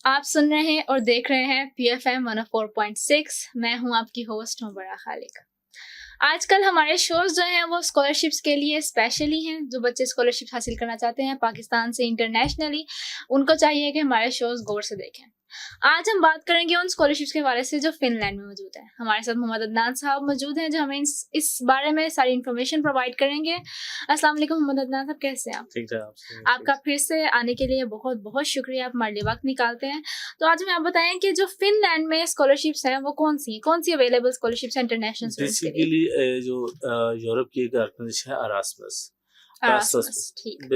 आप सुन रहे हैं और देख रहे हैं PFM 104.6। मैं हूं आपकी होस्ट मुबर्रा खालिक। आजकल हमारे शोज जो हैं वो स्कॉलरशिप्स के लिए स्पेशली हैं। जो बच्चे स्कॉलरशिप हासिल करना चाहते हैं पाकिस्तान से इंटरनेशनली, उनको चाहिए कि हमारे शोज गौर से देखें। आज हम बात करेंगे उन स्कॉलरशिप्स के बारे से जो फिनलैंड में मौजूद है। हमारे साथ मोहम्मद अदनान साहब मौजूद हैं जो हमें इस बारे में सारी इन्फॉर्मेशन प्रोवाइड करेंगे। अस्सलाम वालेकुम मोहम्मद अदनान साहब, कैसे हैं आप? ठीक है आपका फिर से आने के लिए बहुत बहुत शुक्रिया, आप हमारे लिए वक्त निकालते हैं। तो आज हमें आप बताएं कि जो फिनलैंड में स्कॉलरशिप्स हैं वो कौन सी अवेलेबल स्कॉलरशिप्स हैं इंटरनेशनल स्टूडेंट्स के लिए? बेसिकली जो यूरोप की एक ऑर्गेनाइजेशन है अरास्मस, अरास्मस, ठीक।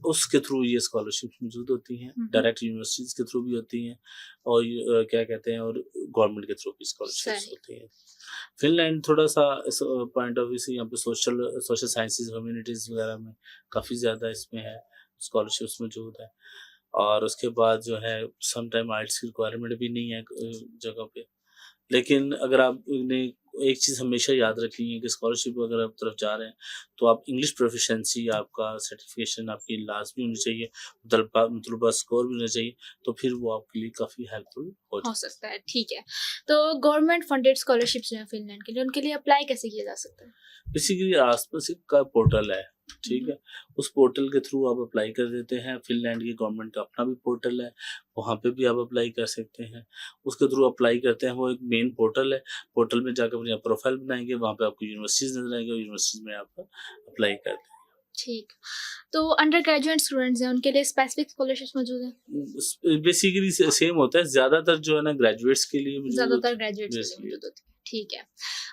उसके थ्रू ये स्कॉलरशिप मौजूद होती हैं। डायरेक्ट यूनिवर्सिटीज के थ्रू भी होती हैं और क्या कहते हैं, और गवर्नमेंट के थ्रू भी स्कॉलरशिप्स सही। होती हैं। फिनलैंड थोड़ा सा इस पॉइंट ऑफ व्यू से यहाँ पे सोशल साइंसेज ह्यूमैनिटीज वगैरह में काफ़ी ज़्यादा इसमें है, स्कॉलरशिप्स मौजूद है। और उसके बाद जो है सम टाइम आइल्स की रिक्वायरमेंट भी नहीं है जगह पे। लेकिन अगर आपने एक चीज़ हमेशा याद रखनी है कि स्कॉलरशिप अगर आप तरफ जा रहे हैं तो आप इंग्लिश प्रोफिशिएंसी, आपका सर्टिफिकेशन आपकी लाजमी होनी चाहिए, मतलूबा स्कोर भी होना चाहिए, तो फिर वो आपके लिए काफ़ी हेल्पफुल हो हो जाता है। सकता है, ठीक है। तो गवर्नमेंट फंडेड स्कॉलरशिप्स जो है फिनलैंड के लिए, उनके लिए अप्लाई कैसे किया जा सकता है? बेसिकली आसपास का पोर्टल है, ठीक है। उस पोर्टल के थ्रू आप अप्लाई कर देते हैं। फिनलैंड की गवर्नमेंट का अपना भी पोर्टल है, वहाँ पे भी आप अप्लाई कर सकते हैं। उसके थ्रू अप्लाई करते हैं, वो एक मेन पोर्टल है। पोर्टल में जाकर अपनी प्रोफाइल बनाएंगे, वहाँ पे आपको यूनिवर्सिटीज नजर आएंगे और यूनिवर्सिटीज में आप अप्लाई कर दें। ठीक। तो अंडर ग्रेजुएट स्टूडेंट्स हैं उनके लिए स्पेसिफिक स्कॉलरशिप्स मौजूद हैं? बेसिकली सेम होता है, ज्यादातर जो है ना ग्रेजुएट्स के लिए मौजूद ज्यादातर होता ग्रेजुएट्स के लिए है। मौजूद होती है, ठीक है।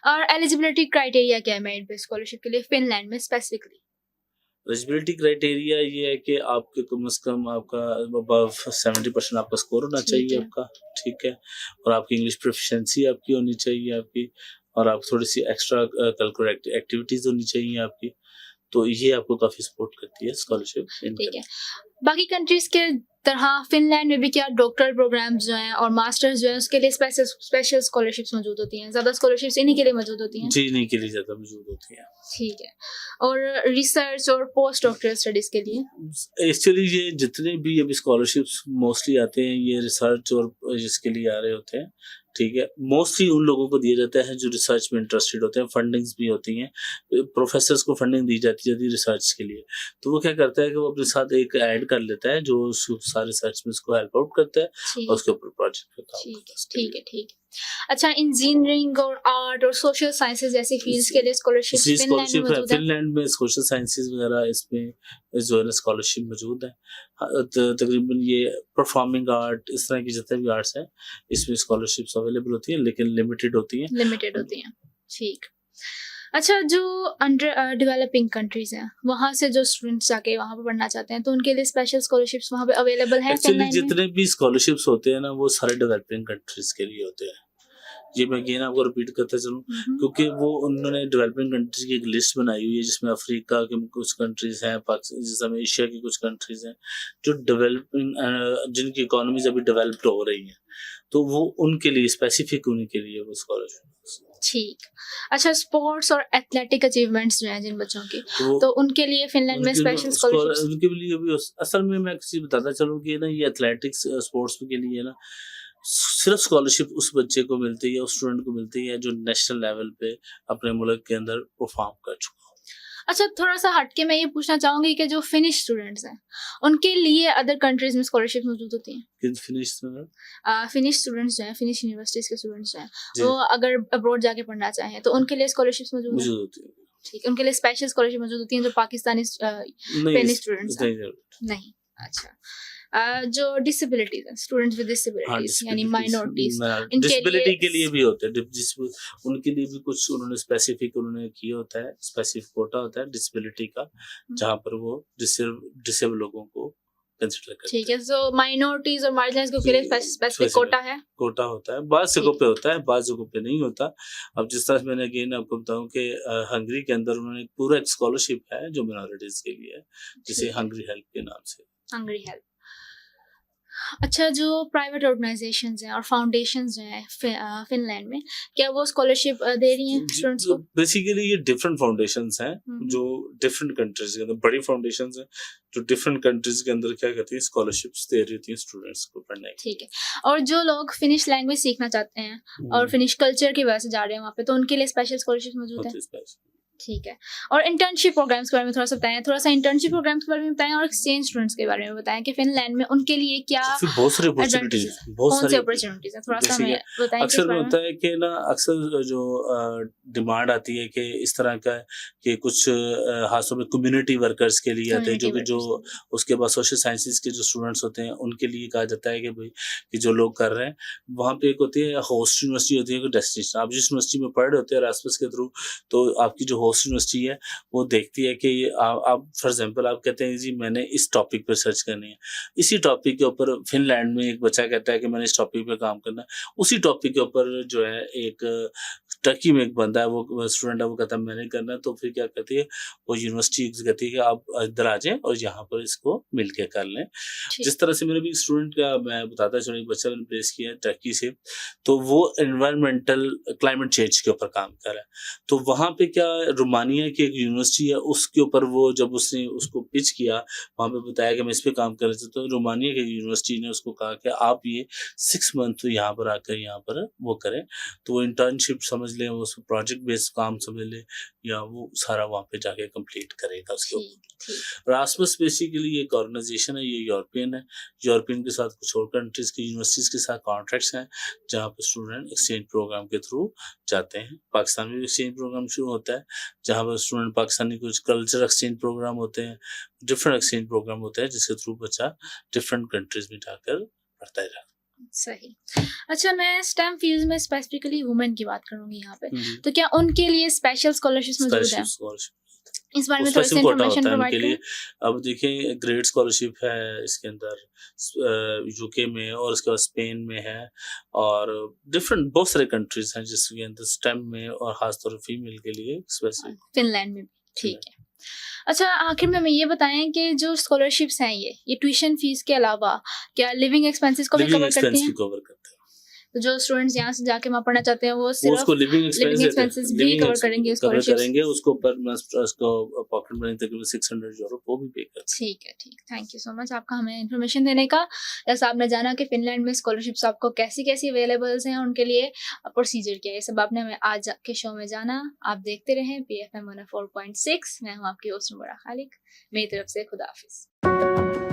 और एलिजिबिलिटी क्राइटेरिया क्या है मेरिट बेस्ड स्कॉलरशिप के लिए फिनलैंड में स्पेसिफिकली? एलिजिबिलिटी क्राइटेरिया ये है कि आपके कम से कम आपका अबव 70% आपका स्कोर होना ठीक चाहिए है। आपका, ठीक है। और आपकी इंग्लिश प्रोफिशिएंसी आपकी होनी चाहिए आपकी, और आप थोड़ी सी एक्स्ट्रा करिकुलर एक्टिविटीज होनी चाहिए आपकी। तो ये आपको काफ़ी सपोर्ट करती है स्कॉलरशिप इन ठीक है। करने। बाकी कंट्रीज के तरह फिनलैंड में भी क्या डॉक्टरल प्रोग्राम्स जो हैं और मास्टर्स जो है उसके लिए स्पेशल स्कॉलरशिप्स मौजूद होती हैं? ज़्यादा स्कॉलरशिप्स इन्हीं के लिए मौजूद होती हैं? जी, नहीं के लिए ज़्यादा मौजूद होती है। ठीक है। और रिसर्च और पोस्ट डॉक्टरल स्टडीज़ के लिए? एक्चुअली ये जितने भी अभी स्कॉलरशिप्स मोस्टली आते हैं, ये रिसर्च और इसके लिए आ रहे होते हैं, ठीक है। मोस्टली उन लोगों को दिया जाता है जो रिसर्च में इंटरेस्टेड होते हैं। फंडिंग्स भी होती हैं, प्रोफेसर्स को फंडिंग दी जाती है रिसर्च के लिए। तो वो क्या करता है कि वो अपने साथ एक ऐड कर लेता है जो सारे रिसर्च में उसको हेल्प आउट करता है और ठीक उसके ऊपर प्रोजेक्ट पे काम ठीक करता है है, उसके ठीक लिए। है, ठीक है। अच्छा, इंजीनियरिंग और आर्ट और सोशल साइंसेज जैसी फील्ड्स के लिए स्कॉलरशिप्स जी, फिनलैंड में स्कॉलरशिप है मौजूद है? फिनलैंड में, सोशल साइंसेज वगैरह इसमें जो है ना स्कॉलरशिप मौजूद है। तकरीबन ये परफॉर्मिंग आर्ट, इस तरह की जितने भी आर्ट्स हैं इसमें स्कॉलरशिप्स अवेलेबल होती हैं, लेकिन लिमिटेड होती हैं। लिमिटेड होती हैं, ठीक। अच्छा, जो अंडर डेवलपिंग कंट्रीज हैं वहाँ से जो स्टूडेंट्स जाके वहाँ पे पढ़ना चाहते हैं तो उनके लिए स्पेशल स्कॉलरशिप्स वहाँ पे अवेलेबल हैं एक्चुअली फिनलैंड में? जितने भी स्कॉलरशिप्स होते हैं ना वो सारे डेवलपिंग कंट्रीज के लिए होते हैं। ये मैं अगेन आपको रिपीट करता चलूँ, क्योंकि वो उन्होंने डेवलपिंग कंट्रीज की एक लिस्ट बनाई हुई है जिसमें अफ्रीका के कुछ कंट्रीज हैं, पाकिस्तान जिसमें एशिया की कुछ कंट्रीज हैं जो डेवलपिंग, जिनकी इकोनॉमीज अभी डेवलप्ड हो रही हैं, तो वो उनके लिए स्पेसिफिक, उन्हीं के लिए वो स्कॉलरशिप। ठीक। अच्छा, स्पोर्ट्स और एथलेटिक अचीवमेंट्स जो हैं जिन बच्चों की, तो तो उनके लिए फिनलैंड में स्पेशल स्कॉलरशिप्स? उनके लिए भी असल में मैं किसी बताता चलूँ कि ना ये एथलेटिक्स स्पोर्ट्स के लिए ना सिर्फ स्कॉलरशिप उस बच्चे को मिलती है, उस स्टूडेंट को मिलती है जो नेशनल लेवल पे अपने मुल्क के अंदर परफॉर्म कर चुका हो। अच्छा, थोड़ा सा हटके मैं ये पूछना चाहूंगी कि जो फिनिश स्टूडेंट्स हैं उनके लिए अदर कंट्रीज में स्कॉलरशिप मौजूद होती हैं? कि फिनिश में फिनिश स्टूडेंट्स जो हैं, फिनिश यूनिवर्सिटीज के स्टूडेंट्स जो हैं, जी वो अगर अब्रॉड जाके पढ़ना चाहें तो उनके लिए स्कॉलरशिप्स मौजूद हैं? मौजूद होती है। ठीक है, उनके लिए स्पेशल स्कॉलरशिप मौजूद होती हैं जो पाकिस्तानी नहीं फिनिश स्टूडेंट्स हैं? नहीं, नहीं। अच्छा। जो डिसेबिलिटीज हैं, स्टूडेंट्स विद हाँ, डिसेबिलिटीज यानी डिसेबिलिटीज माइनॉरिटीज, इनके लिए डिसेबिलिटी के लिए भी होते हैं। उनके लिए भी कुछ उन्होंने स्पेसिफिक उन्होंने किया होता है, स्पेसिफिक कोटा होता है डिसेबिलिटी का, जहाँ पर वो डिसेबल लोगों को कंसिडर करते ठीक हैं। है। सो माइनॉरिटीज और मार्जिनलाइज्ड ग्रुप के लिए स्पेसिफिक कोटा है? कोटा होता है, बाज़ जगहों पे होता है, बाज़ जगहों पे नहीं होता। अब जिस तरह से मैंने अगेन आपको बताऊँ कि हंगरी के अंदर उन्होंने पूरा एक स्कॉलरशिप है जो माइनॉरिटीज़ के लिए है, जिसे ठीक है। हंगरी हेल्प के नाम से। Hungary help. अच्छा, जो प्राइवेट ऑर्गेनाइजेशंस हैं और फाउंडेशंस जो हैं फिनलैंड में, क्या वो स्कॉलरशिप दे रही हैं स्टूडेंट्स को? बेसिकली ये डिफरेंट फाउंडेशंस हैं हम्म। जो डिफरेंट कंट्रीज के अंदर, बड़ी फाउंडेशंस हैं जो डिफरेंट कंट्रीज के अंदर क्या करती है, स्कॉलरशिप्स दे रही होती हैं स्टूडेंट्स को पढ़ने की। ठीक है। और जो लोग फिनिश लैंग्वेज सीखना चाहते हैं और हम्म, फिनिश कल्चर की वजह से जा रहे हैं वहाँ पे, तो उनके लिए स्पेशल स्कॉलरशिप मौजूद है? होती है special। ठीक है। और इंटर्नशिप प्रोग्राम्स के बारे में थोड़ा सा बताएं, थोड़ा सा इंटर्नशिप प्रोग्राम्स के बारे में बताएं और एक्सचेंज स्टूडेंट्स के बारे में बताएं कि फिनलैंड में उनके लिए क्या फिर बहुत सारी अपॉर्चुनिटीज एडवांटेजेस हैं, बहुत कौन सारी से अपॉर्चुनिटीज हैं, थोड़ा सा जैसे कि हमें बताएं कि इस अक्सर बारे में। होता है कि ना, अक्सर जो डिमांड आती है कि इस तरह का कि कुछ खासतौर पे कम्युनिटी वर्कर्स के लिए आते हैं, जो कम्युनिटी कि जो वर्कर्स। उसके बाद सोशल साइंसेज के जो स्टूडेंट्स होते हैं उनके लिए कहा जाता है कि भाई कि जो लोग कर रहे हैं वहाँ पे एक होती है होस्ट यूनिवर्सिटी, होती है एक डेस्टिनेशन। आप जिस यूनिवर्सिटी में पढ़ रहे होते हैं एरास्मस के थ्रू, तो आपकी जो होस्ट यूनिवर्सिटी है वो देखती है कि आप फॉर एग्जांपल आप कहते हैं जी मैंने इस टॉपिक पे सर्च करनी है, इसी टॉपिक के ऊपर फिनलैंड में एक बच्चा कहता है कि मैंने इस टॉपिक पे काम करना है, उसी टॉपिक के ऊपर जो है एक टर्की में एक बंदा है, वो स्टूडेंट है, वो कहता है मैंने करना है, तो फिर क्या कहती है वो यूनिवर्सिटी कहती है कि आप इधर आ जाएं और यहाँ पर इसको मिल के कर लें। ठीक। जिस तरह से मेरे भी स्टूडेंट का मैं बताता चलूँ, एक बच्चा मैंने प्लेस किया है टर्की से, तो वो एनवायरमेंटल क्लाइमेट चेंज के ऊपर काम कर रहा है। तो वहाँ पे क्या, रोमानिया की एक यूनिवर्सिटी है, उसके ऊपर वो जब उसने उसको पिच किया, वहाँ पे बताया कि मैं इस पे काम कर रहा था, तो रोमानिया की यूनिवर्सिटी ने उसको कहा कि आप ये 6 मंथ यहाँ पर आकर यहाँ पर वो करें। तो वो इंटर्नशिप समझ लें, वो प्रोजेक्ट बेस्ड काम समझ लें, या वो सारा वहाँ पे जाके कंप्लीट करेगा उसके ऊपर। ठीक ठीक। रासमस बेसिकली एक ऑर्गेनाइजेशन है, ये यूरोपियन है। यूरोपियन के साथ कुछ और कंट्रीज की यूनिवर्सिटीज के साथ कॉन्ट्रैक्ट्स हैं, जहाँ पर स्टूडेंट एक्सचेंज प्रोग्राम के थ्रू जाते हैं। पाकिस्तान में भी एक्सचेंज प्रोग्राम शुरू होता है, जहाँ पर स्टूडेंट पाकिस्तानी कुछ कल्चर एक्सचेंज प्रोग्राम होते हैं, डिफरेंट एक्सचेंज प्रोग्राम होते हैं, जिसके थ्रू बच्चा डिफरेंट कंट्रीज में जाकर पढ़ता है। सही। अच्छा, मैं स्टेम फील्ड में स्पेसिफिकली वुमेन की बात करूंगी यहाँ पे, जी, तो क्या उनके लिए स्पेशल स्कॉलरशिप मौजूद स्पेशल है? स्कॉलरशिप इस बारे में उसका थोड़ी सी सिर्फ कोटा इन्फॉर्मेशन होता है प्रोवाइड उनके करें। लिए। अब देखिए ग्रेड स्कॉलरशिप है इसके अंदर यूके में, और उसके बाद स्पेन में है, और डिफरेंट बहुत सारे कंट्रीज हैं जिसके अंदर स्टेम में, और खासतौर पर फीमेल के लिए स्पेसिफिक फिनलैंड में भी। ठीक है। अच्छा, आखिर में हमें ये बताएं कि जो स्कॉलरशिप्स हैं ये ट्यूशन फीस के अलावा क्या लिविंग एक्सपेंसेस को भी लिविंग कवर करती एक्सपेंस हैं? भी कवर करते हैं। तो जो स्टूडेंट्स यहाँ से जाके वहाँ पढ़ना चाहते हैं वो वो सिर्फ उसको लिविंग एक्सपेंस लिविंग देते हैं, एक्सपेंसेस भी लिविंग कवर करेंगे कवर स्कॉलरशिप्स? करेंगे, उसको पर उसको पॉकेट मनी तकरीबन 600 यूरो वो भी पे करते हैं। ठीक है, ठीक। थैंक यू सो मच आपका हमें इन्फॉर्मेशन देने का। जैसा आपने जाना कि फिनलैंड में स्कॉलरशिप्स आपको कैसी कैसी अवेलेबल्स हैं, उनके लिए प्रोसीजर क्या है, ये सब आपने हमें आज के शो में जाना। आप देखते रहें PFM 104.6। मैं हूँ आपकी होस्ट मुबर्रा खालिक। मेरी तरफ से खुदा हाफिज।